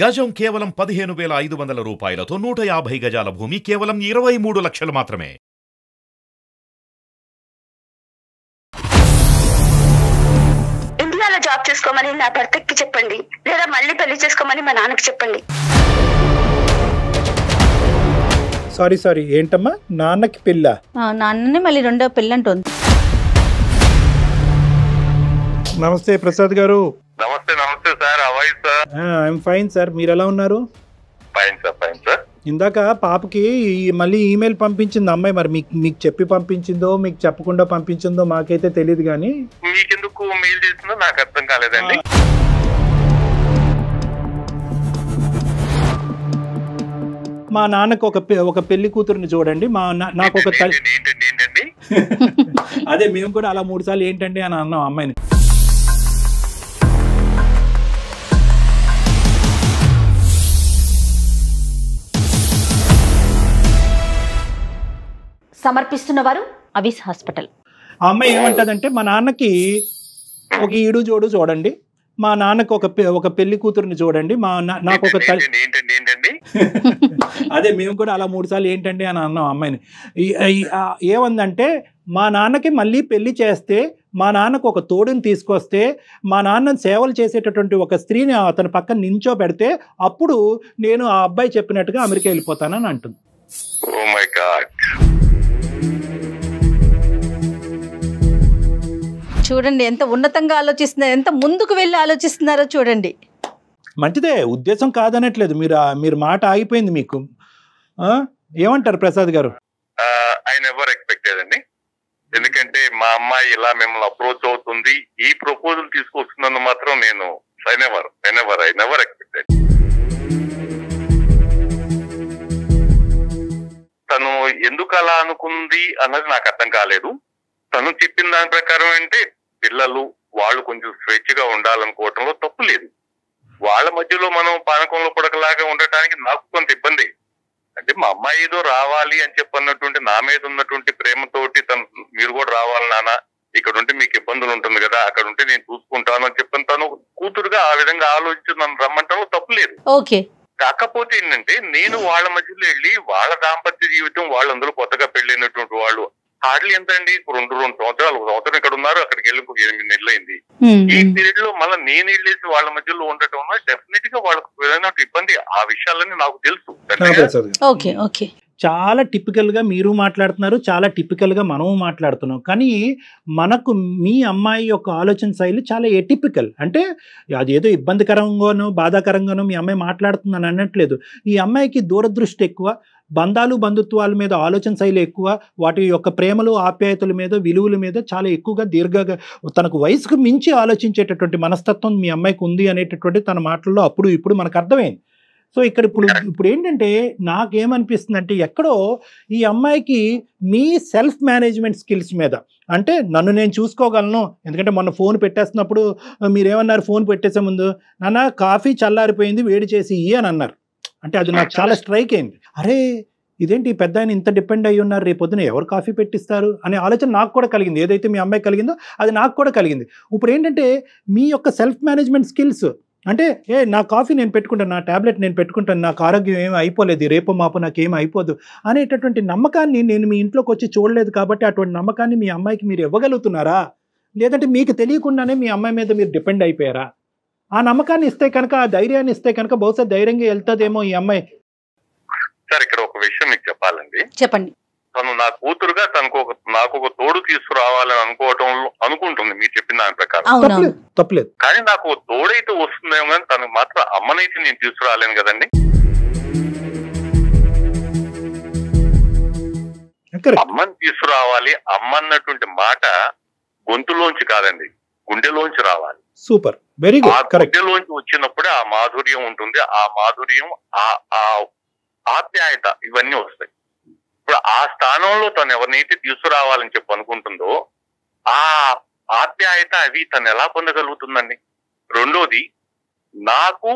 గజం కేవలం 15,500 రూపాయలతో 150 గజాల భూమి కేవలం 23 లక్షలు మాత్రమే. ఇండియాలో జాబ్ చేసుకోమని నా భర్తకి చెప్పండి, లేదా మళ్ళీ పెళ్లి చేసుకోమని మా నాన్నకి చెప్పండి. సారీ ఏంటమ్మా, నాన్నకి పిల్ల? నాన్ననే మళ్ళీ రెండో పెళ్ళంటుంది. నమస్తే ప్రసాద్ గారు. నమస్తే sir. How sir? I'm fine sir, మీరు ఎలా ఉన్నారు? Fine sir. ఇందాక పాపకి మళ్ళీ ఈమెయిల్ పంపించింది అమ్మాయి, మరి మీకు చెప్పి పంపించిందో మీకు చెప్పకుండా పంపించిందో మాకైతే తెలియదు, కానీ మీకెందుకు మెయిల్ చేసిందో నాకు అర్థం కాలేదండి. మా నాన్నకు ఒక పెళ్లి కూతురుని చూడండి, నాకు ఒక ఏంటండి? అదే మేము కూడా అలా 3 సార్లు ఏంటండి అని అన్నాం అమ్మాయిని. సమర్పిస్తున్న వారు అవిస్ హాస్పిటల్. ఆ అమ్మాయి ఏమంటదంటే, మా నాన్నకి ఒక ఈడు జోడు చూడండి, మా నాన్నకు ఒక పెళ్లి కూతురుని చూడండి, నాకు ఒక ఏంటండి? అదే మేము కూడా అలా 3 సార్లు ఏంటండి అని అన్నాం అమ్మాయిని. ఏమందంటే, మా నాన్నకి మళ్ళీ పెళ్లి చేస్తే, మా నాన్నకు ఒక తోడుని తీసుకొస్తే, మా నాన్నని సేవలు చేసేటటువంటి ఒక స్త్రీని అతని పక్కన నించోబెడితే, అప్పుడు నేను ఆ అబ్బాయి చెప్పినట్టుగా అమెరికా వెళ్ళిపోతానని అంటుంది. Oh my god. చూడండి ఎంత ఉన్నతంగా ఆలోచిస్తున్నారు, ఎంత ముందుకు వెళ్ళి ఆలోచిస్తున్నారో చూడండి. మంచిదే, ఉద్దేశం కాదనట్లేదు, మీరు మాట ఆగిపోయింది మీకు. ఏమంటారు ప్రసాద్ గారు? ఐ నెవర్ ఎక్స్పెక్టెడ్ అండి. ఎందుకంటే మా అమ్మాయి ఇలా మిమ్మల్ని అప్రోచ్ అవుతుంది, ఈ ప్రపోజల్ తీసుకొస్తుందని మాత్రం నేను ఐ నెవర్ ఎక్స్పెక్టెడ్. తను ఎందుకు అలా అనుకుంది అన్నది నాకు అర్థం కాలేదు. తను చెప్పిన దాని ప్రకారం అంటే పిల్లలు వాళ్ళు కొంచెం స్వేచ్ఛగా ఉండాలనుకోవటంలో తప్పు లేదు. వాళ్ళ మధ్యలో మనం పానకంలో పుడకలాగా ఉండటానికి నాకు కొంత ఇబ్బంది. అంటే మా అమ్మాయి ఏదో రావాలి అని చెప్పన్నటువంటి నా మీద ఉన్నటువంటి ప్రేమతోటి తను మీరు కూడా రావాలి నాన్న, ఇక్కడ ఉంటే మీకు ఇబ్బందులు ఉంటుంది కదా, అక్కడ ఉంటే నేను చూసుకుంటాను అని చెప్పని తను కూతురుగా ఆ విధంగా ఆలోచించి నన్ను రమ్మంటాలో తప్పు లేదు. ఓకే. కాకపోతే ఏంటంటే నేను వాళ్ళ మధ్యలో వెళ్ళి వాళ్ళ దాంపత్య జీవితం, వాళ్ళందరూ కొత్తగా పెళ్ళైనటువంటి వాళ్ళు హార్డ్లీ ఎంత అండి, 2 సంవత్సరాలు, 1 సంవత్సరం ఇక్కడ ఉన్నారు, అక్కడికి వెళ్ళి 8 నెలలు అయింది. ఈ పీరియడ్ లో మళ్ళీ నేను వెళ్ళేసి వాళ్ళ మధ్యలో ఉండటం డెఫినెట్ గా వాళ్ళకు ఏదైనా ఇబ్బంది. ఆ విషయాలన్నీ నాకు తెలుసు. చాలా టిపికల్ గా మీరు మాట్లాడుతున్నారు, చాలా టిపికల్ గా మనము మాట్లాడుతున్నాం, కానీ మనకు మీ అమ్మాయి యొక్క ఆలోచన శైలి చాలా ఎటిపికల్. అంటే అదేదో ఇబ్బందికరంగానో బాధాకరంగానో మీ అమ్మాయి మాట్లాడుతుందని అనట్లేదు. ఈ అమ్మాయికి దూరదృష్టి ఎక్కువ, బంధాలు బంధుత్వాల మీద ఆలోచన శైలి ఎక్కువ, వాటి యొక్క ప్రేమలు ఆప్యాయతల మీద విలువల మీద చాలా ఎక్కువగా దీర్ఘంగా తనకు వయసుకు మించి ఆలోచించేటటువంటి మనస్తత్వం మీ అమ్మాయికి ఉంది అనేటటువంటి తన మాటల్లో అప్పుడు ఇప్పుడు మనకు అర్థమైంది. సో ఇప్పుడు ఏంటంటే నాకేమనిపిస్తుంది అంటే, ఎక్కడో ఈ అమ్మాయికి మీ సెల్ఫ్ మేనేజ్మెంట్ స్కిల్స్ మీద, అంటే నన్ను నేను చూసుకోగలను, ఎందుకంటే మొన్న ఫోన్ పెట్టేస్తున్నప్పుడు మీరేమన్నారు, ఫోన్ పెట్టేసే ముందు నాన్న కాఫీ చల్లారిపోయింది వేడి చేసి అని అన్నారు. అంటే అది నాకు చాలా స్ట్రైక్ అయింది. అరే ఇదేంటి పెద్ద ఆయన ఇంత డిపెండ్ అయ్యి ఉన్నారు, రేపు పొద్దున ఎవరు కాఫీ పెట్టిస్తారు అనే ఆలోచన నాకు కూడా కలిగింది. ఏదైతే మీ అమ్మాయి కలిగిందో అది నాకు కూడా కలిగింది. ఇప్పుడు ఏంటంటే మీ యొక్క సెల్ఫ్ మేనేజ్మెంట్ స్కిల్స్ అంటే, నా కాఫీ నేను పెట్టుకుంటాను, నా ట్యాబ్లెట్ నేను పెట్టుకుంటాను, నాకు ఆరోగ్యం ఏమి అయిపోలేదు, రేపు మాపు నాకేం అయిపోదు అనేటటువంటి నమ్మకాన్ని నేను మీ ఇంట్లోకి వచ్చి చూడలేదు కాబట్టి అటువంటి నమ్మకాన్ని మీ అమ్మాయికి మీరు ఇవ్వగలుగుతున్నారా, లేదంటే మీకు తెలియకుండానే మీ అమ్మాయి మీద మీరు డిపెండ్ అయిపోయారా? ఆ నమ్మకాన్ని ఇస్తే కనుక, ఆ ధైర్యాన్ని ఇస్తే కనుక బహుశా ధైర్యంగా వెళ్తుందేమో ఈ అమ్మాయి. సార్ ఇక్కడ ఒక విషయం మీకు చెప్పాలండి. చెప్పండి. తను నా కూతురుగా నాకు ఒక తోడు తీసుకురావాలని అనుకుంటుంది మీరు చెప్పిన దాని ప్రకారం. తప్పలేదు. కానీ నాకు తోడైతే వస్తుందేమో కానీ తనకు మాత్రం అమ్మనైతే నేను తీసుకురాలేను కదండి. అమ్మని తీసుకురావాలి. అమ్మ అన్నటువంటి మాట గొంతులోంచి కాదండి, గుండెలోంచి రావాలి. Super, very good. గుండెలోంచి వచ్చినప్పుడే ఆ మాధుర్యం ఉంటుంది. ఆ మాధుర్యం, ఆ ఆప్యాయత ఇవన్నీ వస్తాయి. ఇప్పుడు ఆ స్థానంలో తను ఎవరినైతే తీసుకురావాలని చెప్పి అనుకుంటుందో ఆ ఆప్యాయత అవి తను ఎలా పొందగలుగుతుందండి? రెండోది, నాకు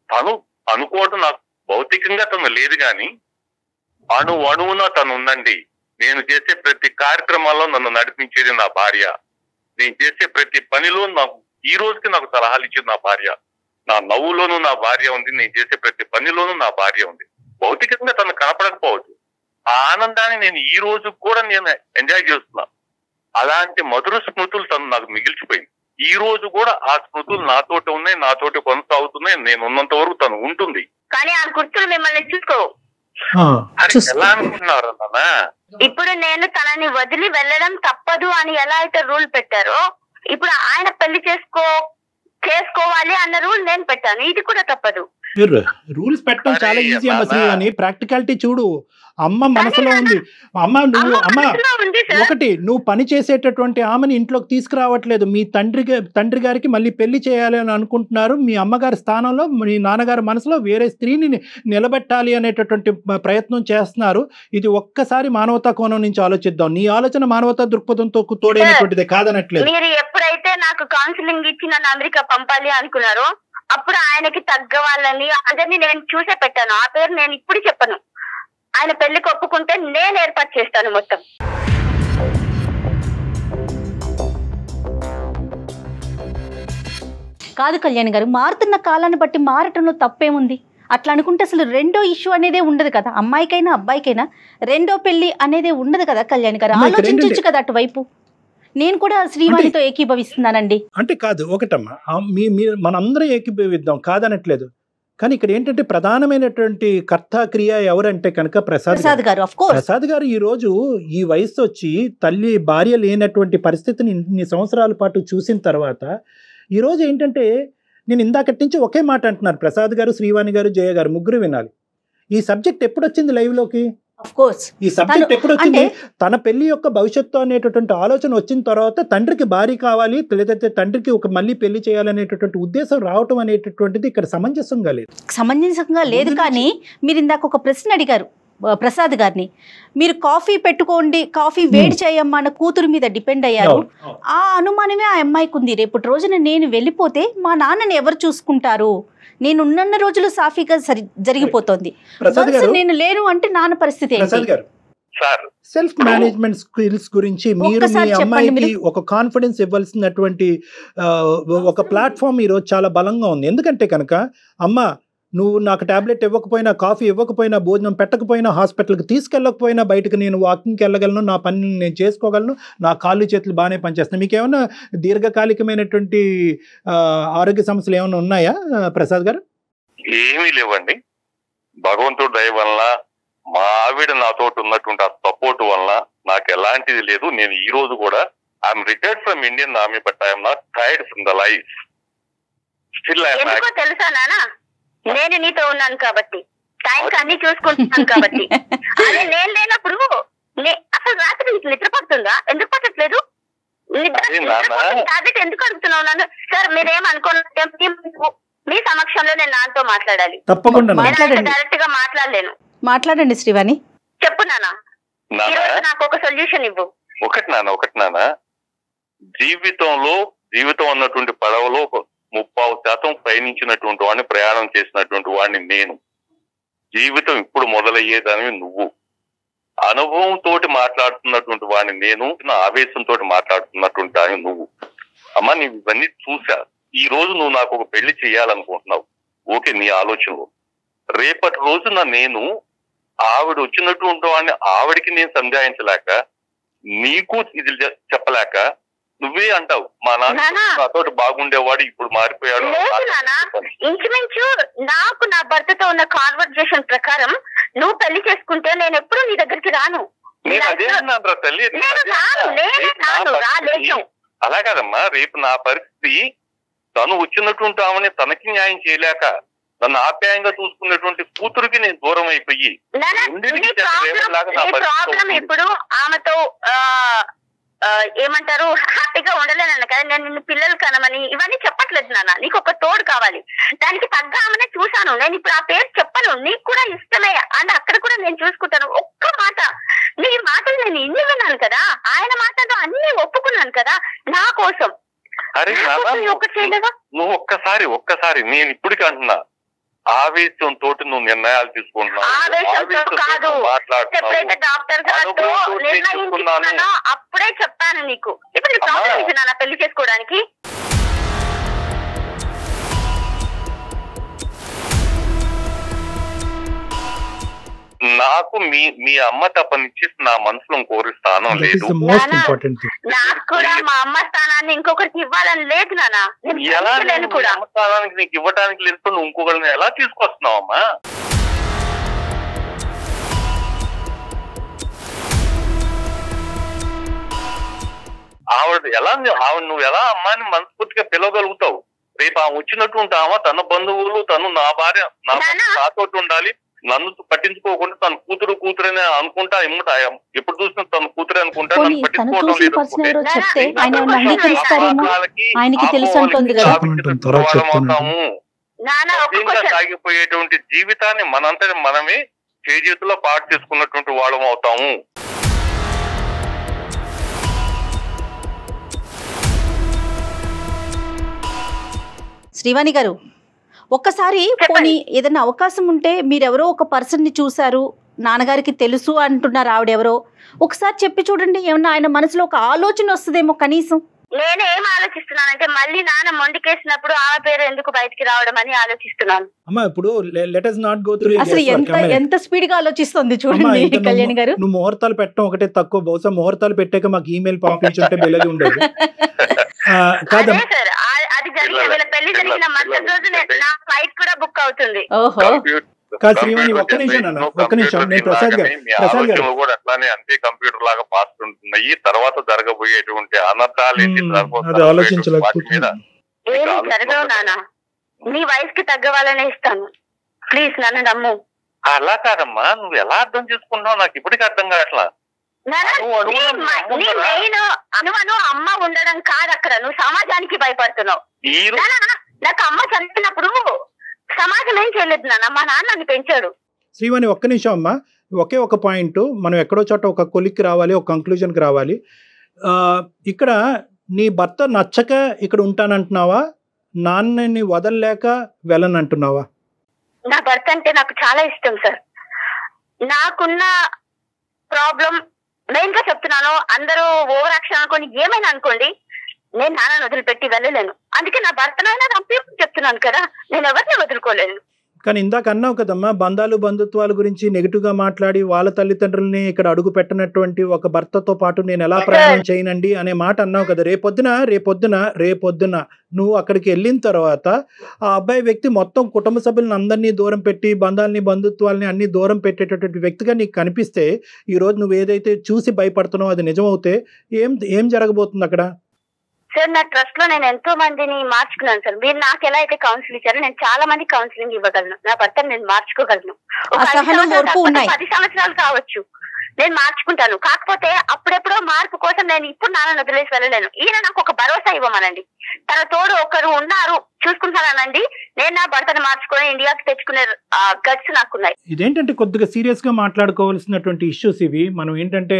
తను అనుకోవడం, నాకు భౌతికంగా తను లేదు కానీ అణువున తను ఉందండి. నేను చేసే ప్రతి కార్యక్రమాల్లో నన్ను నడిపించేది నా భార్య. నేను చేసే ప్రతి పనిలో నాకు ఈ రోజుకి నాకు సలహాలు ఇచ్చింది నా భార్య. నా నవ్వులోనూ నా భార్య ఉంది, నేను చేసే ప్రతి పనిలోనూ నా భార్య ఉంది. భౌతికంగా తను కనపడకపోవచ్చు, ఆ ఆనందాన్ని నేను ఈ రోజు కూడా నేను ఎంజాయ్ చేస్తున్నా. అలాంటి మధుర స్మృతులు తను నాకు మిగిల్చిపోయింది. ఈ రోజు కూడా ఆ స్మృతులు నాతోటి ఉన్నాయి, నాతోటి కొనసాగుతున్నాయి. నేను ఉన్నంత వరకు తను ఉంటుంది. కానీ ఆ గుర్తులు మిమ్మల్ని చూసుకో. ఎలా అనుకుంటున్నారు నాన్న? ఇప్పుడు నేను తనని వదిలి వెళ్ళడం తప్పదు అని ఎలా అయితే రూల్ పెట్టారో, ఇప్పుడు ఆయన పెళ్లి చేసుకోవాలి అన్న రూల్ నేను పెట్టాను. ఇది కూడా తప్పదు. రూల్స్ పెట్టడం చాలా ఈజీ అమ్మ శ్రీవాణి. ప్రాక్టికాలిటీ చూడు, అమ్మ మనసులో ఉంది. అమ్మ ఒకటి, నువ్వు పని చేసేటటువంటి ఆమెను ఇంట్లోకి తీసుకురావట్లేదు. మీ తండ్రి గారికి మళ్ళీ పెళ్లి చేయాలి అని అనుకుంటున్నారు. మీ అమ్మగారి స్థానంలో మీ నాన్నగారి మనసులో వేరే స్త్రీని నిలబెట్టాలి అనేటటువంటి ప్రయత్నం చేస్తున్నారు. ఇది ఒక్కసారి మానవతా కోణం నుంచి ఆలోచిద్దాం. నీ ఆలోచన మానవతా దృక్పథంతో తోడైనటువంటిదే, కాదనట్లేదు. మీరు ఎప్పుడైతే నాకు కౌన్సిలింగ్ ఇచ్చి నన్ను అమెరికా పంపాలి అనుకున్నారో అప్పుడు ఆయనకి తగ్గ వాళ్ళని అందరినీ నేను చూసే పెట్టాను. ఆ పేరు నేను ఇప్పుడు చెప్పను. ఆయన పెళ్లికి ఒప్పుకుంటే నేను ఏర్పాటు చేస్తాను మొత్తం. కాదు కళ్యాణ్ గారు, మారుతున్న కాలాన్ని బట్టి మారటంలో తప్పేముంది? అట్లా అనుకుంటే అసలు రెండో ఇష్యూ అనేదే ఉండదు కదా. అమ్మాయికైనా అబ్బాయికైనా రెండో పెళ్లి అనేదే ఉండదు కదా కళ్యాణ్ గారు. ఆలోచించవచ్చు కదా అటువైపు. నేను కూడా శ్రీవాణితో ఏకీభవిస్తున్నానండి. అంటే కాదు, ఒకటమ్మా, మనందరం ఏకీభవిద్దాం, కాదనట్లేదు. కానీ ఇక్కడ ఏంటంటే ప్రధానమైనటువంటి కర్త క్రియ ఎవరంటే కనుక ప్రసాద్ గారు. ప్రసాద్ గారు ఈ రోజు ఈ వయసు వచ్చి తల్లి భార్య లేనటువంటి పరిస్థితిని ఇన్ని సంవత్సరాల పాటు చూసిన తర్వాత ఈ రోజు ఏంటంటే, నేను ఇందాకటి నుంచి ఒకే మాట అంటున్నారు. ప్రసాద్ గారు, శ్రీవాణి గారు, జయ గారు ముగ్గురు వినాలి. ఈ సబ్జెక్ట్ ఎప్పుడు వచ్చింది లైవ్ లోకి? ఈ సబ్జెక్ట్ ఎప్పుడు వచ్చింది? తన పెళ్లి యొక్క భవిష్యత్తు అనేటటువంటి ఆలోచన వచ్చిన తర్వాత తండ్రికి భార్య కావాలి, లేదంటే తండ్రికి ఒక మళ్ళీ పెళ్లి చేయాలనేటటువంటి ఉద్దేశం రావటం అనేటటువంటిది ఇక్కడ సమంజసంగా లేదు. కానీ మీరు ఇందాక ఒక ప్రశ్న అడిగారు ప్రసాద్ గారిని, మీరు కాఫీ పెట్టుకోండి, కాఫీ వేడి చేయమ్మా అన్న కూతురు మీద డిపెండ్ అయ్యారు. ఆ అనుమానమే ఆ అమ్మాయికి ఉంది. రేపటి రోజున నేను వెళ్ళిపోతే మా నాన్నని ఎవరు చూసుకుంటారు? నేను ఉన్న రోజులు సాఫీగా జరిగిపోతుంది. నేను లేను అంటే నాన్న పరిస్థితి సెల్ఫ్ మేనేజ్మెంట్ స్కిల్స్ గురించి మీరు మీ అమ్మాయికి ఒక కాన్ఫిడెన్స్ ఇవ్వాల్సినటువంటి ఒక ప్లాట్ఫామ్ ఈరోజు చాలా బలంగా ఉంది. ఎందుకంటే కనుక, అమ్మ నువ్వు నాకు టాబ్లెట్ ఇవ్వకపోయినా, కాఫీ ఇవ్వకపోయినా, భోజనం పెట్టకపోయినా, హాస్పిటల్కి తీసుకెళ్ళకపోయినా, బయటకు నేను వాకింగ్కి వెళ్ళగలను, నా పని నేను చేసుకోగలను, నా కాళ్ళు చేతులు బాగానే పనిచేస్తున్నాయి. మీకు ఏమైనా దీర్ఘకాలికమైనటువంటి ఆరోగ్య సమస్యలు ఏమైనా ఉన్నాయా ప్రసాద్ గారు? ఏమీ లేవండి. భగవంతుడు దయ వల్ల, మా ఆవిడ నాతో ఉన్నటువంటి ఆ సపోర్ట్ వల్ల నాకు ఎలాంటిది లేదు. నేను ఈ రోజు కూడా I'm retired from Indian army, but I'm not tired from the life. Still తెలుసా నాన్న, నేను నీతో ఉన్నాను కాబట్టి, టైంకి అన్ని చూసుకుంటున్నాను కాబట్టి. అదే నేను లేనప్పుడు అసలు రాత్రి నీకు నిద్ర పడుతుందా? ఎందుకు పట్టట్లేదు? టాబ్లెట్ ఎందుకు అడుగుతున్నావు నన్ను? సార్ మీరేమనుకోండి, మీ సమక్షంలో నేను నాన్నతో మాట్లాడాలి. తప్పకుండా డైరెక్ట్ గా మాట్లాడండి శ్రీవాణి. చెప్పు నాన్న, ఈ రోజు నాకు ఒక సొల్యూషన్ ఇవ్వు. ఒకటి నాన్న, జీవితం అన్నటువంటి పడవలో 30% పయనించినటువంటి వాడిని, ప్రయాణం చేసినటువంటి వాడిని నేను. జీవితం ఇప్పుడు మొదలయ్యేదానివి నువ్వు. అనుభవంతో మాట్లాడుతున్నటువంటి వాడిని నేను, నా ఆవేశంతో మాట్లాడుతున్నటువంటి దాని నువ్వు. అమ్మ, నీవు ఇవన్నీ చూసా. ఈ రోజు నువ్వు నాకు ఒక పెళ్లి చేయాలనుకుంటున్నావు, ఓకే, నీ ఆలోచనలో. రేపటి రోజున నేను ఆవిడ వచ్చినటువంటి వాడిని ఆవిడికి నేను సంజాయించలేక, నీకు ఇది చెప్పలేక నువ్వే అంటావు మా నాన్న నాతో బాగుండేవాడు ఇప్పుడు మారిపోయాడు. ఇంచుమించు నాకు నా భర్తతో ఉన్న కాన్వర్జేషన్ ప్రకారం నువ్వు పెళ్లి చేసుకుంటే నేను ఎప్పుడు నీ దగ్గరికి రాను. నేను అదే అన్నాను రా తల్లి. అలా కాదమ్మా, రేపు నా పరిస్థితి తను వచ్చినటువంటి ఆమెని తనకి న్యాయం చేయలేక నన్ను ఆప్యాయంగా చూసుకున్నటువంటి కూతురికి నేను దూరం అయిపోయి ఇప్పుడు ఆమెతో ఏమంటారు హ్యాపీగా ఉండలేను కదా. నేను నిన్ను పిల్లలు కనమని ఇవన్నీ చెప్పట్లేదు నాన్న, నీకు ఒక తోడు కావాలి. దానికి తగ్గ ఆమెనే చూశాను. నేను ఇప్పుడు ఆ పేరు చెప్పను, నీకు కూడా ఇష్టమే అని అక్కడ కూడా నేను చూసుకుంటాను. ఒక్క మాట, నీ మాటలు నేను ఇన్ని విన్నాను కదా, ఆయన మాటలు అన్ని ఒప్పుకున్నాను కదా నా కోసం. అరే నువ్వు ఒక్కసారి నేను ఇప్పటికీ అంటున్నా, ఆవేశంతో నువ్వు నిర్ణయాలు తీసుకుంటున్నావు, అప్పుడే చెప్పాను నీకు. ఇప్పుడు పెళ్లి చేసుకోవడానికి నాకు మీ అమ్మ తప్పనిచ్చి నా మనసులో కోరి స్థానం దట్ ఈస్ లేదు. The most important thing. నాకు కూడా మా అమ్మ స్థానాన్ని ఇంకొకరికి ఇవ్వాలని లేదు నాన్న. నేను ఎలా భరించలేను కూడా. అమ్మ స్థానానికి నీకు ఇవ్వడానికి లేదు, నువ్వు ఇంకొకరిని ఎలా తీసుకొస్తున్నావమ్మా? ఆవిడ నువ్వు ఎలా అమ్మాయిని మనస్ఫూర్తిగా పిలవగలుగుతావు? రేపు ఆమె వచ్చినట్టు ఆమె తన బంధువులు, తను నా భార్య నాతో ఉండాలి, నన్ను పట్టించుకోకుండా తన కూతురని అనుకుంటా ఎప్పుడు చూసినా తన కూతురే అనుకుంటా, నన్ను పట్టించుకోవడం సాగిపోయేటువంటి జీవితాన్ని మనంతా మనమే చేతుల్లో పాటు చేసుకున్నటువంటి వాళ్ళం అవుతాము. శ్రీవాణి గారు, ఒక్కసారి పోనీ ఏదైనా అవకాశం ఉంటే మీరెవరో ఒక పర్సన్ని చూశారు, నాన్నగారికి తెలుసు అంటున్నారు ఆవిడెవరో, ఒకసారి చెప్పి చూడండి, ఏమన్నా ఆయన మనసులో ఒక ఆలోచన వస్తుందేమో కనీసం. నేనేం ఆలోచిస్తున్నానంటే మళ్ళీ నాన్న మొండికేసినప్పుడు ఆ పేరు ఎందుకు బయటికి రావడం అని ఆలోచిస్తున్నాను. అమ్మా ఇప్పుడు let us not go through అసలు ఎంత స్పీడ్ గా ఆలోచిస్తుంది చూడండి కళ్యాణి గారు. నువ్వు ముహూర్తాలు పెట్టడం ఒకటే తక్కువ, బహుశా ముహూర్తాలు పెట్టాక మాకు ఈమెయిల్ పంపించుంటే బెల్లది ఉండదు. అదే సార్, అది జరిగిన పెళ్లి జరిగిన మరుసటి రోజు నా ఫ్లైట్ కూడా బుక్ అవుతుంది. కాదు శ్రీవాణి, ఒక్క నిమిషం నేను ప్రసాద్ గారు కూడా అట్లానే అంతే కంప్యూటర్ లాగా ఫాస్ట్ ఉంటున్నాయి. తర్వాత జరగబోయేటువంటి అనర్థాలు జరగవు నాన్న, నీ వయసుకి తగ్గ వాళ్ళనే ఇస్తాను, ప్లీజ్ నన్ను నమ్ము. అలా కాదమ్మా, నువ్వు ఎలా అర్థం చేసుకుంటావు నాకు ఇప్పటికీ అర్థం కావట్లా. నువ్వు అమ్మ ఉండడం కాదు అక్కడ, నువ్వు సమాజానికి భయపడుతున్నావు. నాకు అమ్మ చనిపోయినప్పుడు సమాజం ఏం చేయలేదు నాన్న, మా నాన్న నన్ను పెంచాడు. శ్రీవాణి ఒక్క నిమిషం అమ్మా, ఒకే ఒక పాయింట్, మనం ఎక్కడో చోట ఒక కొలిక్కి రావాలి, ఒక కంక్లూజన్కి రావాలి. ఇక్కడ నీ భర్త నచ్చక ఇక్కడ ఉంటానంటున్నావా, నాన్నని వదలలేక వెళ్ళనంటున్నావా? నా భర్త అంటే నాకు చాలా ఇష్టం సార్. నాకున్న ప్రాబ్లం మెయిన్ గా చెప్తున్నాను, అందరూ ఓవర్ యాక్షన్ అనుకోండి, ఏమైనా అనుకోండి, నేను నాన్నని వదిలిపెట్టి వెళ్ళలేను. అందుకే నా భర్తనైనా చెప్తున్నాను కదా, నేను ఎవరిని వదులుకోలేను. కానీ ఇందాక అన్నావు కదమ్మా, బంధుత్వాల గురించి నెగిటివ్ గా మాట్లాడి వాళ్ళ తల్లిదండ్రుల్ని ఇక్కడ అడుగు పెట్టినటువంటి ఒక భర్తతో పాటు నేను ఎలా ప్రయాణం చేయనండి అనే మాట అన్నావు కదా. రేపొద్దున నువ్వు అక్కడికి వెళ్ళిన తర్వాత ఆ అబ్బాయి వ్యక్తి మొత్తం కుటుంబ సభ్యులను అందరినీ దూరం పెట్టి బంధుత్వాలని అన్ని దూరం పెట్టేటటువంటి వ్యక్తిగా నీకు కనిపిస్తే, ఈ రోజు నువ్వు ఏదైతే చూసి భయపడుతున్నావో అది నిజమవుతే ఏం జరగబోతుంది అక్కడ? సార్ నా ట్రస్ట్ లో నేను ఎంతో మందిని మార్చుకున్నాను సార్. మీరు నాకు ఎలా అయితే కౌన్సిల్ ఇచ్చారో నేను చాలా మంది కౌన్సిలింగ్ ఇవ్వగలను. నా భర్తను నేను మార్చుకోగలను. 10 సంవత్సరాలు కావచ్చు, నేను మార్చుకుంటాను. కాకపోతే అప్పుడెప్పుడో మార్పు కోసం నేను ఇప్పుడు నాన్న వదిలేసి వెళ్ళలేను. ఈయన నాకు ఒక భరోసా ఇవ్వమనండి, తన తోడు ఒకరు ఉన్నారు చూసుకుంటానండి, నేను నా భర్తను మార్చుకొని ఇండియాకి తెచ్చుకునే గట్స్ నాకున్నాయి. ఇదేంటంటే కొద్దిగా సీరియస్ గా మాట్లాడుకోవాల్సినటువంటి ఇష్యూస్ ఇవి. మనం ఏంటంటే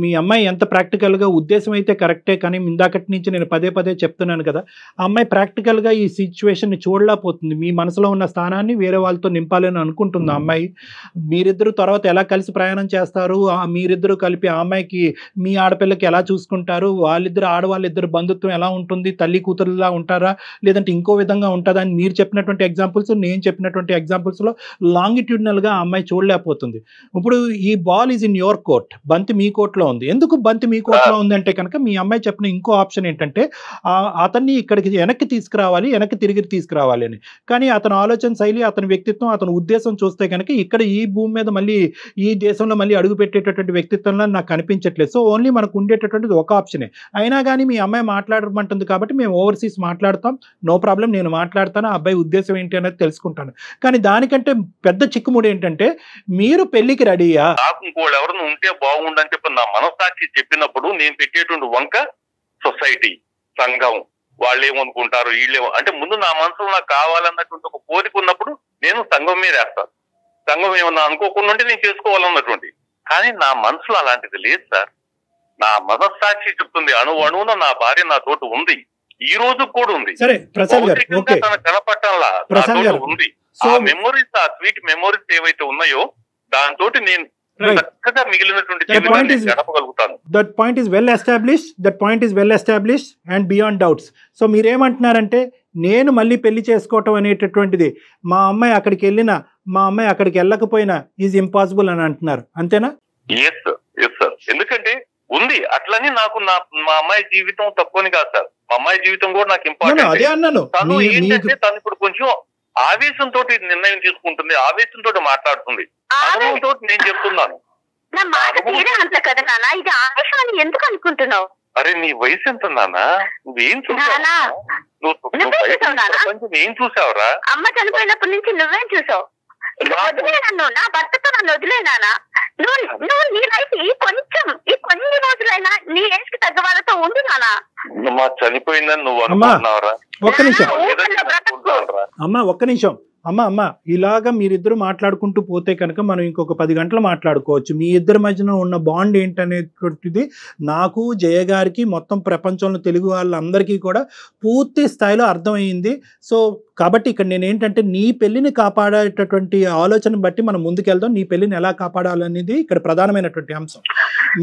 మీ అమ్మాయి ఎంత ప్రాక్టికల్గా ఉద్దేశం అయితే కరెక్టే, కానీ ఇందాకటి నుంచి నేను పదే చెప్తున్నాను కదా, ఆ అమ్మాయి ప్రాక్టికల్గా ఈ సిచ్యువేషన్ని చూడలేకపోతుంది. మీ మనసులో ఉన్న స్థానాన్ని వేరే వాళ్ళతో నింపాలని అనుకుంటుంది ఆ అమ్మాయి. మీరిద్దరు తర్వాత ఎలా కలిసి ప్రయాణం చేస్తారు, మీరిద్దరూ కలిపి ఆ అమ్మాయికి మీ ఆడపిల్లకి ఎలా చూసుకుంటారు, ఆడవాళ్ళిద్దరు బంధుత్వం ఎలా ఉంటుంది, తల్లి కూతురులా ఉంటారా లేదంటే ఇంకో విధంగా ఉంటుందా అని మీరు చెప్పినటువంటి ఎగ్జాంపుల్స్, నేను చెప్పినటువంటి ఎగ్జాంపుల్స్లో లాంగిట్యూడినల్గా ఆ అమ్మాయి చూడలేకపోతుంది. ఇప్పుడు ఈ ball is in your court, బంతి మీ కోర్ట్ లో ఉంది. ఎందుకు బంతి మీ కోర్టులో ఉందంటే కనుక మీ అమ్మాయి చెప్పిన ఇంకో ఆప్షన్ ఏంటంటే అతన్ని ఇక్కడికి వెనక్కి తిరిగి తీసుకురావాలి అని. కానీ అతని ఆలోచన శైలి, అతని వ్యక్తిత్వం, అతని ఉద్దేశం చూస్తే కనుక ఇక్కడ ఈ భూమి మీద మళ్ళీ ఈ దేశంలో మళ్ళీ అడుగు పెట్టేటటువంటి వ్యక్తిత్వంలో నాకు కనిపించట్లేదు. సో ఓన్లీ మనకు ఉండేటటువంటిది ఒక ఆప్షనే. అయినా కానీ మీ అమ్మాయి మాట్లాడమంటుంది కాబట్టి మేము ఓవర్సీస్ మాట్లాడతాం, నో ప్రాబ్లం, నేను మాట్లాడతాను, ఆ అబ్బాయి ఉద్దేశం ఏంటి అనేది తెలుసుకుంటాను. కానీ దానికంటే పెద్ద చిక్కుముడి ఏంటంటే మీరు పెళ్లికి రెడీయా, ఎవరైనా ఉంటే బాగుండని చెప్పి నా మనసాక్షి చెప్పినప్పుడు నేను పెట్టేటువంటి వంక సొసైటీ, సంఘం, వాళ్ళు ఏమనుకుంటారు, వీళ్ళేమో అంటే ముందు నా మనసులో నాకు కావాలన్నటువంటి ఒక కోరిక ఉన్నప్పుడు నేను సంఘం మీద వేస్తాను. సంఘం ఏమన్నా అనుకోకుండా ఉంటే నేను చేసుకోవాలన్నటువంటి. కానీ నా మనసులో అలాంటిది లేదు సార్. నా మనస్సాక్షి చెప్తుంది, అణువున నా భార్య నా తోటి ఉంది, ఈ రోజు కూడా ఉంది. తన కనపట్టంలా నా తోటి ఉంది. ఆ మెమోరీస్, ఆ స్వీట్ మెమోరీస్ ఏవైతే ఉన్నాయో దాంతో నేను That point is well established and beyond doubts. So మీరేమంటున్నారంటే నేను మళ్ళీ పెళ్లి చేసుకోవటం అనేటటువంటిది, మా అమ్మాయి అక్కడికి వెళ్ళిన మా అమ్మాయి అక్కడికి వెళ్ళకపోయినా ఈజ్ ఇంపాసిబుల్ అని అంటున్నారు, అంతేనా? ఎస్ సార్, ఎందుకంటే ఉంది అట్లని నాకు మా అమ్మాయి జీవితం తక్కువని కాదు సార్, మా అమ్మాయి జీవితం కూడా నాకు అదే ఇంపార్టెంట్. అన్నాను. తను ఏంటంటే తను ఇప్పుడు కొంచెం ఆవేశంతో నిర్ణయం తీసుకుంటుంది, ఆవేశంతో మాట్లాడుతుంది, అనుభవంతో నేను చెప్తున్నాను. నా మాట తీరే అంత కదా నాన్న, ఇది ఆవేశం అని ఎందుకు అనుకుంటున్నావు? అరే నీ వయసు ఎంత నాన్న, నువ్వేం చూసావు? ప్రపంచం ఏం చూసావురా? అమ్మ చనిపోయినప్పటి నుంచి నువ్వేం చూసావు? వదిలే నన్ను, నా భర్తతో నన్ను వదిలేనానా? నువ్వు నీ లైఫ్ ఈ కొన్ని రోజులైనా నీ ఏజ్ కి తగ్గ వాళ్ళతో ఉండు నానా. మా చనిపోయిందని నువ్వు అనుకుంటున్నావురా? ఒక్క నిమిషం అమ్మ, ఒక్క నిమిషం అమ్మ, ఇలాగా మీరిద్దరు మాట్లాడుకుంటూ పోతే కనుక మనం ఇంకొక 10 గంటలు మాట్లాడుకోవచ్చు. మీ ఇద్దరి మధ్యన ఉన్న బాండ్ ఏంటనేటువంటిది నాకు, జయ గారికి, మొత్తం ప్రపంచంలో తెలుగు వాళ్ళందరికీ కూడా పూర్తి స్థాయిలో అర్థమైంది. సో కాబట్టి ఇక్కడ నేను ఏంటంటే నీ పెళ్లిని కాపాడేటటువంటి ఆలోచన బట్టి మనం ముందుకెళ్దాం. నీ పెళ్లిని ఎలా కాపాడాలనేది ఇక్కడ ప్రధానమైనటువంటి అంశం.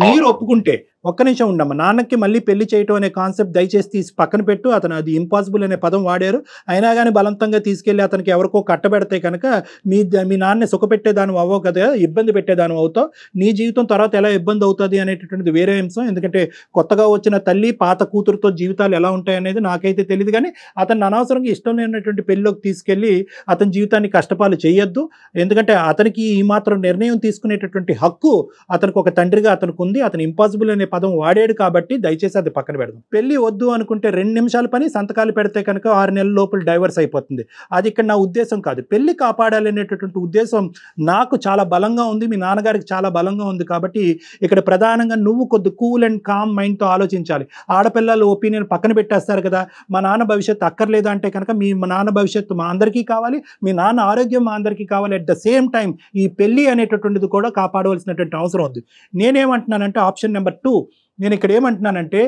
మీరు ఒప్పుకుంటే, ఒక్క నిమిషం ఉండమ్మా, నాన్నకి మళ్ళీ పెళ్లి చేయటం అనే కాన్సెప్ట్ దయచేసి తీసి పక్కన పెట్టు. అతను అది ఇంపాసిబుల్ అనే పదం వాడారు, అయినా కానీ బలవంతంగా తీసుకెళ్లి అతనికి ఎవరికో కట్టబెడితే కనుక మీ నాన్న సుఖపెట్టేదాని అవ్వవు కదా, ఇబ్బంది పెట్టేదాని అవుతావు. నీ జీవితం తర్వాత ఎలా ఇబ్బంది అవుతుంది అనేటటువంటిది వేరే అంశం. ఎందుకంటే కొత్తగా వచ్చిన తల్లి పాత కూతురుతో జీవితాలు ఎలా ఉంటాయి అనేది నాకైతే తెలియదు. కానీ అతను అనవసరంగా ఇష్టం లేనటువంటి పెళ్లిలోకి తీసుకెళ్లి అతని జీవితాన్ని కష్టపాలు చేయొద్దు. ఎందుకంటే అతనికి ఈ మాత్రం నిర్ణయం తీసుకునేటటువంటి హక్కు అతనికి ఒక తండ్రిగా అతనికి ఉంది. అతను ఇంపాసిబుల్ అనే పదం వాడాడు కాబట్టి దయచేసి అది పక్కన పెడదాం. పెళ్లి వద్దు అనుకుంటే 2 నిమిషాల పని, సంతకాలు పెడితే కనుక 6 నెలల లోపల డైవర్స్ అయిపోతుంది. అది ఇక్కడ నా ఉద్దేశం కాదు. పెళ్లి కాపాడాలనేటటువంటి ఉద్దేశం నాకు చాలా బలంగా ఉంది, మీ నాన్నగారికి చాలా బలంగా ఉంది. కాబట్టి ఇక్కడ ప్రధానంగా నువ్వు కొద్ది కూల్ అండ్ కామ్ మైండ్తో ఆలోచించాలి. ఆడపిల్లలు ఒపీనియన్ పక్కన పెట్టేస్తారు కదా, మా నాన్న భవిష్యత్తు అక్కర్లేదా అంటే కనుక మీ నాన్న భవిష్యత్తు మా అందరికీ కావాలి, మీ నాన్న ఆరోగ్యం మా అందరికీ కావాలి. అట్ ద సేమ్ టైం ఈ పెళ్లి అనేటటువంటిది కూడా కాపాడవలసినటువంటి అవసరం ఉంది. నేనేమంటున్నానంటే ఆప్షన్ నెంబర్ 2, నేను ఇక్కడ ఏమంటున్నానంటే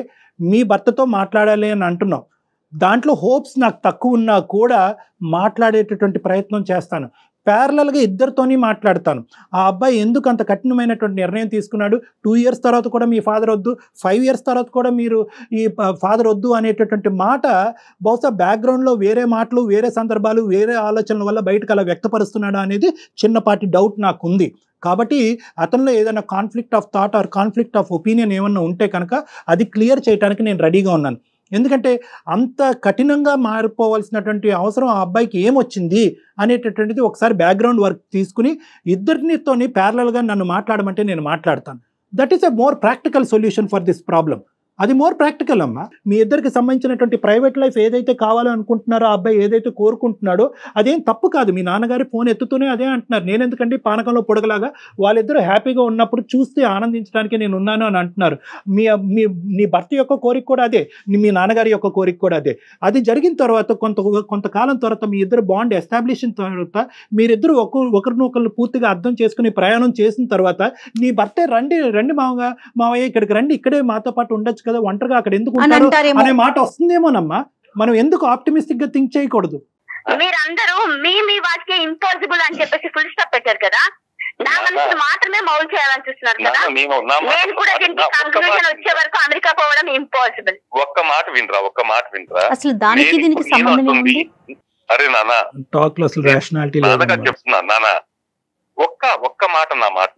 మీ భర్తతో మాట్లాడాలి అని అంటున్నావు. దాంట్లో హోప్స్ నాకు తక్కువ ఉన్నా కూడా మాట్లాడేటటువంటి ప్రయత్నం చేస్తాను. ప్యారలల్గా ఇద్దరితోని మాట్లాడతాను. ఆ అబ్బాయి ఎందుకు అంత కఠినమైనటువంటి నిర్ణయం తీసుకున్నాడు, 2 ఇయర్స్ తర్వాత కూడా మీ ఫాదర్ వద్దు, 5 ఇయర్స్ తర్వాత కూడా మీరు ఈ ఫాదర్ వద్దు అనేటటువంటి మాట బహుశా బ్యాక్గ్రౌండ్లో వేరే మాటలు, వేరే సందర్భాలు, వేరే ఆలోచనల వల్ల బయటకు అలా వ్యక్తపరుస్తున్నాడా అనేది చిన్నపాటి డౌట్ నాకు ఉంది. కాబట్టి అతనిలో ఏదైనా conflict of thought or conflict of opinion ఏమన్నా ఉంటే కనుక అది క్లియర్ చేయడానికి నేను రెడీగా ఉన్నాను. ఎందుకంటే అంత కఠినంగా మారిపోవాల్సినటువంటి అవసరం ఆ అబ్బాయికి ఏమొచ్చింది అనేటటువంటిది ఒకసారి బ్యాక్గ్రౌండ్ వర్క్ తీసుకుని ఇద్దరితోని ప్యారలల్గా నన్ను మాట్లాడమంటే నేను మాట్లాడతాను. That is a more practical solution for this problem. అది మోర్ ప్రాక్టికల్ అమ్మా. మీ ఇద్దరికి సంబంధించినటువంటి ప్రైవేట్ లైఫ్ ఏదైతే కావాలో అనుకుంటున్నారో, ఆ అబ్బాయి ఏదైతే కోరుకుంటున్నాడో అదేం తప్పు కాదు. మీ నాన్నగారి ఫోన్ ఎత్తుతూనే అదే అంటున్నారు, నేను ఎందుకంటే పానకంలో పొడగలాగా వాళ్ళిద్దరూ హ్యాపీగా ఉన్నప్పుడు చూస్తే ఆనందించడానికి నేను ఉన్నాను అని అంటున్నారు. మీ భర్త యొక్క కోరిక కూడా అదే, మీ నాన్నగారి యొక్క కోరిక కూడా అదే. అది జరిగిన తర్వాత కొంతకాలం తర్వాత మీ ఇద్దరు బాండ్ ఎస్టాబ్లిష్ అయిన తర్వాత మీరిద్దరు ఒకరినొకరు పూర్తిగా అర్థం చేసుకుని ప్రయాణం చేసిన తర్వాత నీ భర్తే రండి మావయ్య ఇక్కడికి రండి, ఇక్కడే మాతో పాటు ఉండొచ్చు కదా, ఒంటరిగా అక్కడ ఎందుకు ఉంటారు అనే మాట వస్తుందేమోనమ్మా. మనం ఎందుకు ఆప్టిమిస్టిక్ గా థింక్ చేయకూడదు? మీరందరూ మీ వాటికి ఇంపాసిబుల్ అని చెప్పేసి ఫుల్ స్టాప్ పెట్టారు కదా, నా మనసు మాత్రమే మౌల్ చేయాలని చూస్తున్నారు కదా. నేను కూడా దీనికి కంక్లూజన్ వచ్చే వరకు అమెరికా పోవడం ఇంపాసిబుల్. ఒక్క మాట వినరా, అసలు దానికి దీనికి సంబంధం ఉంది? అరే నాన్న, టాక్ లో అసలు రేషనాలిటీ చెప్తున్నా నాన్న, ఒక్క మాట నా మాట.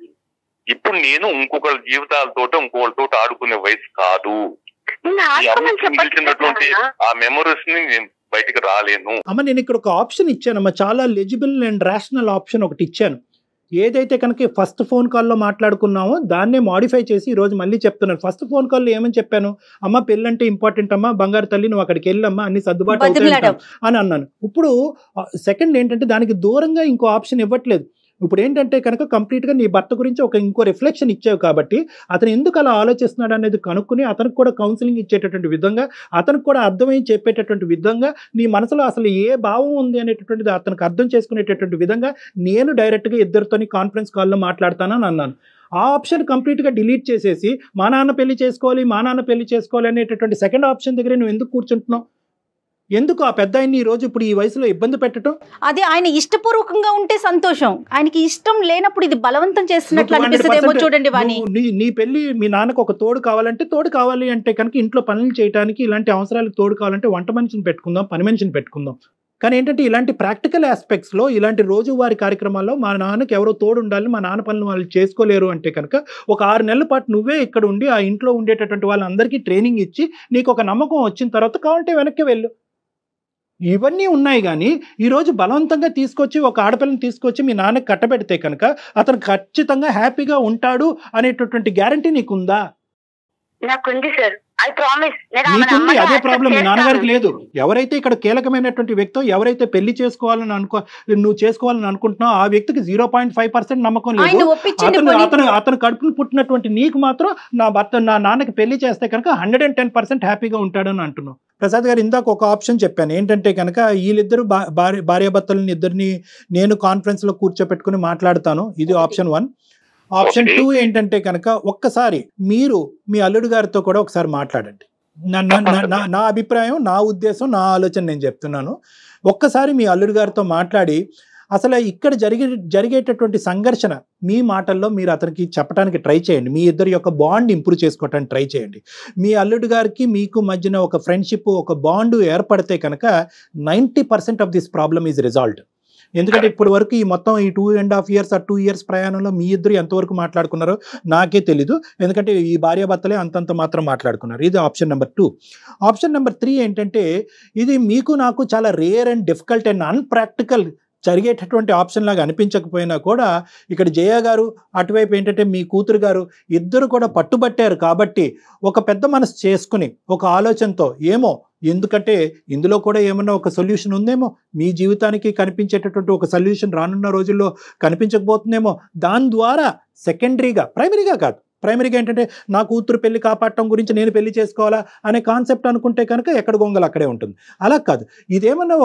ఇప్పుడు నేను ఇంకొకరి జీవితాలతో ఇంకొకరితో ఆడుకునే వయసు కాదు. ఆ మెమరీస్ ని నేను బయటికి రాలేను. అమ్మ నేను ఇక్కడ ఒక ఆప్షన్ ఇచ్చానమ్మా, చాలా లెజిబుల్ అండ్ రేషనల్ ఆప్షన్ ఒకటి ఇచ్చాను. ఏదైతే కనుక ఫస్ట్ ఫోన్ కాల్లో మాట్లాడుకున్నామో దాన్నే మాడిఫై చేసి ఈరోజు మళ్ళీ చెప్తున్నాను. ఫస్ట్ ఫోన్ కాల్లో ఏమని చెప్పాను, అమ్మ పెళ్ళంటే ఇంపార్టెంట్ అమ్మా, బంగారు తల్లి నువ్వు అక్కడికి వెళ్ళమ్మా, అన్ని సర్దుబాటు అని అన్నాను. ఇప్పుడు సెకండ్ ఏంటంటే దానికి దూరంగా ఇంకో ఆప్షన్ ఇవ్వట్లేదు. ఇప్పుడు ఏంటంటే కనుక కంప్లీట్గా నీ భర్త గురించి ఇంకో రిఫ్లెక్షన్ ఇచ్చావు కాబట్టి అతను ఎందుకు అలా ఆలోచిస్తున్నాడు అనేది కనుక్కుని అతనికి కూడా కౌన్సిలింగ్ ఇచ్చేటటువంటి విధంగా, అతనికి కూడా అర్థమై చెప్పేటటువంటి విధంగా, నీ మనసులో అసలు ఏ భావం ఉంది అనేటటువంటిది అతనికి అర్థం చేసుకునేటటువంటి విధంగా నేను డైరెక్ట్గా ఇద్దరితోని కాన్ఫరెన్స్ కాల్లో మాట్లాడతానని అన్నాను. ఆ ఆప్షన్ కంప్లీట్గా డిలీట్ చేసేసి మా నాన్న పెళ్లి చేసుకోవాలి అనేటటువంటి సెకండ్ ఆప్షన్ దగ్గర నువ్వు ఎందుకు కూర్చుంటున్నావు? ఎందుకు ఆ పెద్ద ఆయన్ని ఈ రోజు ఇప్పుడు ఈ వయసులో ఇబ్బంది పెట్టడం? అదే ఆయన ఇష్టపూర్వకంగా ఉంటే సంతోషం, ఆయనకి ఇష్టం లేనప్పుడు ఇది బలవంతం చేస్తున్నట్లు అనిపిస్తుందేమో. చూడండి వాణి, నీ పెళ్లి మీ నాన్నకు ఒక తోడు కావాలి అంటే కనుక ఇంట్లో పనులు చేయడానికి ఇలాంటి అవసరాలకు తోడు కావాలంటే వంట మనిషిని పెట్టుకుందాం, పని మనిషిని పెట్టుకుందాం. కానీ ఏంటంటే ఇలాంటి ప్రాక్టికల్ ఆస్పెక్ట్స్లో, ఇలాంటి రోజువారీ కార్యక్రమాల్లో మా నాన్నకి ఎవరో తోడు ఉండాలి, మా నాన్న పనులు వాళ్ళు చేసుకోలేరు అంటే కనుక ఒక 6 నెలల పాటు నువ్వే ఇక్కడ ఉండి ఆ ఇంట్లో ఉండేటటువంటి వాళ్ళందరికీ ట్రైనింగ్ ఇచ్చి నీకు ఒక నమ్మకం వచ్చిన తర్వాత కావాలంటే వెనక్కి వెళ్ళు. ఇవన్నీ ఉన్నాయి. కానీ ఈరోజు బలవంతంగా తీసుకొచ్చి ఒక ఆడపిల్లని తీసుకొచ్చి మీ నాన్నకి కట్టబెడితే కనుక అతను ఖచ్చితంగా హ్యాపీగా ఉంటాడు అనేటటువంటి గ్యారంటీ నీకుందా? నాకుంది సార్, ఐ ప్రామిస్. నీకుంది, అదే ప్రాబ్లం మీ నాన్నగారికి లేదు. ఎవరైతే ఇక్కడ కీలకమైనటువంటి వ్యక్తో, ఎవరైతే పెళ్లి చేసుకోవాలని నువ్వు చేసుకోవాలని అనుకుంటున్నావు ఆ వ్యక్తికి 0.5% నమ్మకం లేదు. అతను కడుపును పుట్టినటువంటి నీకు మాత్రం నా నాన్నకి పెళ్లి చేస్తే కనుక 110% హ్యాపీగా ఉంటాడని అంటున్నావు. ప్రసాద్ గారు, ఇందాక ఒక ఆప్షన్ చెప్పాను ఏంటంటే కనుక వీళ్ళిద్దరు భార్యాభర్తలని ఇద్దరిని నేను కాన్ఫరెన్స్ లో కూర్చోపెట్టుకుని మాట్లాడతాను. ఇది ఆప్షన్ 1. ఆప్షన్ 2 ఏంటంటే కనుక ఒక్కసారి మీరు మీ అల్లుడు గారితో కూడా ఒకసారి మాట్లాడండి. నా అభిప్రాయం, నా ఉద్దేశం, నా ఆలోచన నేను చెప్తున్నాను. ఒక్కసారి మీ అల్లుడు గారితో మాట్లాడి అసలు ఇక్కడ జరిగేటటువంటి సంఘర్షణ మీ మాటల్లో మీరు అతనికి చెప్పడానికి ట్రై చేయండి. మీ ఇద్దరి యొక్క బాండ్ ఇంప్రూవ్ చేసుకోవడానికి ట్రై చేయండి. మీ అల్లుడు గారికి మీకు మధ్యన ఒక ఫ్రెండ్షిప్, ఒక బాండ్ ఏర్పడితే కనుక 90% of this problem is resolved. ఎందుకంటే ఇప్పటి వరకు ఈ మొత్తం ఈ 2.5 years ఆ 2 years ప్రయాణంలో మీ ఇద్దరు ఎంతవరకు మాట్లాడుకున్నారో నాకే తెలీదు. ఎందుకంటే ఈ భార్యాభర్తలే అంతంత మాత్రం మాట్లాడుకున్నారు. ఇది ఆప్షన్ నెంబర్ 2. ఆప్షన్ నెంబర్ 3 ఏంటంటే ఇది మీకు నాకు చాలా రేర్ అండ్ డిఫికల్ట్ అండ్ అన్ప్రాక్టికల్ జరిగేటటువంటి ఆప్షన్ లాగా అనిపించకపోయినా కూడా ఇక్కడ జయ గారు, అటువైపు ఏంటంటే మీ కూతురు గారు ఇద్దరు కూడా పట్టుబట్టారు. కాబట్టి ఒక పెద్ద మనసు చేసుకుని ఒక ఆలోచనతో ఏమో, ఎందుకంటే ఇందులో కూడా ఏమన్నా ఒక సొల్యూషన్ ఉందేమో, మీ జీవితానికి కనిపించేటటువంటి ఒక సొల్యూషన్ రానున్న రోజుల్లో కనిపించకపోతుందేమో, దాని ద్వారా సెకండరీగా, ప్రైమరీగా కాదు, ప్రైమరీగా ఏంటంటే నా కూతురు పెళ్లి కాపాడటం గురించి నేను పెళ్లి చేసుకోవాలా అనే కాన్సెప్ట్ అనుకుంటే కనుక ఎక్కడ గొంగలు అక్కడే ఉంటుంది. అలా కాదు, ఇదేమన్నా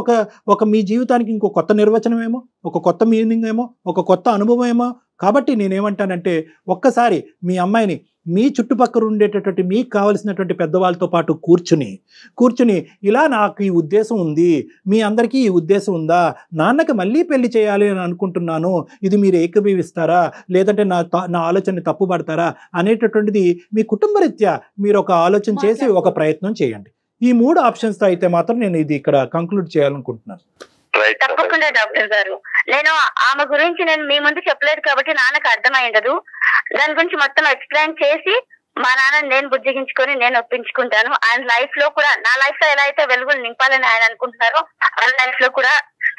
ఒక మీ జీవితానికి ఇంకో కొత్త నిర్వచనం ఏమో, ఒక కొత్త మీనింగ్ ఏమో, ఒక కొత్త అనుభవం ఏమో. కాబట్టి నేనేమంటానంటే ఒక్కసారి మీ అమ్మాయిని మీ చుట్టుపక్కల ఉండేటటువంటి మీకు కావలసినటువంటి పెద్దవాళ్ళతో పాటు కూర్చుని ఇలా నాకు ఈ ఉద్దేశం ఉంది, మీ అందరికీ ఈ ఉద్దేశం ఉందా, నాన్నకి మళ్ళీ పెళ్లి చేయాలి అని అనుకుంటున్నాను, ఇది మీరు ఏకీభవిస్తారా లేదంటే నా ఆలోచనని తప్పుపడతారా అనేటటువంటిది మీ కుటుంబరీత్యా మీరు ఒక ఆలోచన చేసి ఒక ప్రయత్నం చేయండి. ఈ 3 ఆప్షన్స్తో అయితే మాత్రం నేను ఇది ఇక్కడ కంక్లూడ్ చేయాలనుకుంటున్నాను. తప్పకుండా డాక్టర్ గారు, నేను ఆమె గురించి నేను మీ ముందు చెప్పలేదు కాబట్టి నాన్నకు అర్థమైండదు. దాని గురించి మొత్తం ఎక్స్ప్లెయిన్ చేసి మా నాన్న నేను బుజ్జగించుకొని నేను ఒప్పించుకుంటాను. ఆయన లైఫ్ లో కూడా, నా లైఫ్ లో ఎలా అయితే వెలుగులు నింపాలని ఆయన అనుకుంటున్నారో ఆయన లైఫ్ లో కూడా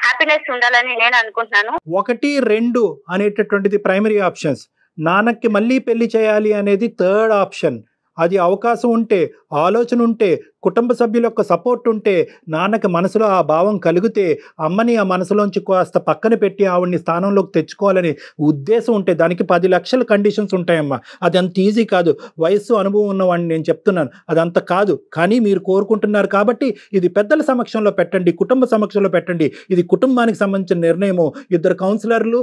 హ్యాపీనెస్ ఉండాలని నేను అనుకుంటున్నాను. 1, 2 అనేటటువంటిది ప్రైమరీ ఆప్షన్స్. నాన్నకి మళ్ళీ పెళ్లి చేయాలి అనేది థర్డ్ ఆప్షన్. అది అవకాశం ఉంటే, ఆలోచన ఉంటే, కుటుంబ సభ్యుల యొక్క సపోర్ట్ ఉంటే, నాన్నకి మనసులో ఆ భావం కలిగితే, అమ్మని ఆ మనసులోంచి కాస్త పక్కన పెట్టి ఆవిడ్ని స్థానంలోకి తెచ్చుకోవాలని ఉద్దేశం ఉంటే, దానికి 10 లక్షల కండిషన్స్ ఉంటాయమ్మా. అది అంత ఈజీ కాదు. వయస్సు, అనుభవం ఉన్నవాడిని నేను చెప్తున్నాను, అదంత కాదు. కానీ మీరు కోరుకుంటున్నారు కాబట్టి ఇది పెద్దల సమక్షంలో పెట్టండి, కుటుంబ సమక్షంలో పెట్టండి. ఇది కుటుంబానికి సంబంధించిన నిర్ణయము. 2 కౌన్సిలర్లు,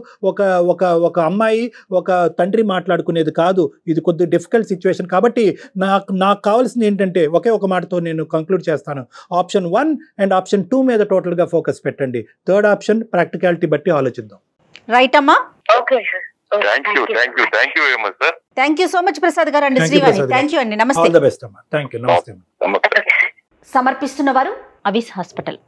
ఒక అమ్మాయి, ఒక తండ్రి మాట్లాడుకునేది కాదు. ఇది కొద్దిగా డిఫికల్ట్ సిచ్యువేషన్. కాబట్టి నాకు కావాల్సింది ఏంటంటే ఒకే ఒక మాటతో నేను కంక్లూడ్ చేస్తాను. ఆప్షన్ 1 అండ్ ఆప్షన్ 2 మీద టోటల్గా ఫోకస్ పెట్టండి. థర్డ్ ఆప్షన్ ప్రాక్టికాలిటీ బట్టి ఆలోచిద్దాం. రైట్ అమ్మా? Okay sir. Thank you very much sir. Thank you so much Prasad గారు అండి, శ్రీవాణి. థ్యాంక్ యూ అండి, నమస్తే. ఆల్ ద బెస్ట్ అమ్మా. థ్యాంక్ యూ, నమస్తే. సమర్పిస్తున్నవారు అవిస్ హాస్పిటల్.